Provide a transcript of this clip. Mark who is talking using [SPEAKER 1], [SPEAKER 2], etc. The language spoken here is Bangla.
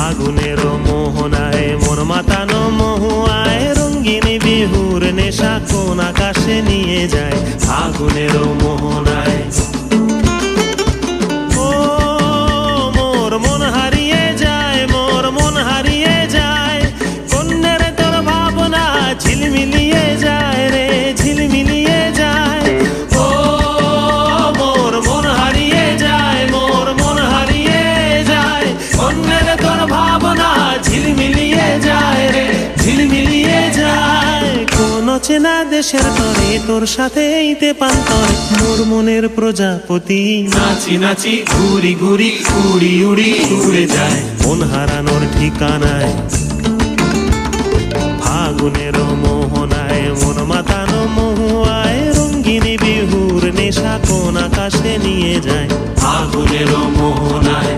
[SPEAKER 1] ফাগুনের মোহনায় মন মাতানো মহুয়ায় রঙিন বিহুর নেশা কোন আকাশে নিয়ে যায় ফাগুনের মোহনায়। ও মোর মন হারিয়ে যায়, মোর মন হারিয়ে যায়, কন্যের তোর ভাবনা ঝিলমিলিয়ে যায় রে ঝিলমিলিয়ে যায়। ও মোর মন হারিয়ে যায়, মোর মন হারিয়ে যায়, কন্যের তোর ভাবনা ঝিলমিলিয়ে যায় রে ঝিলমিলিয়ে যায়। কোন চেনা দেশের তরে তোর সাথে এইতে পান্তরে মোর মনের প্রজাপতি নাচি নাচি ঘুরি ঘুরি উড়ি উড়ি উড়ে যায় মন হারানোর ঠিকানায়। ফাগুনের মোহনায় মন মাতানো মহুয়ায় রঙিন বিহুর নেশা কোন আকাশে নিয়ে যায় ফাগুনের মোহনায়।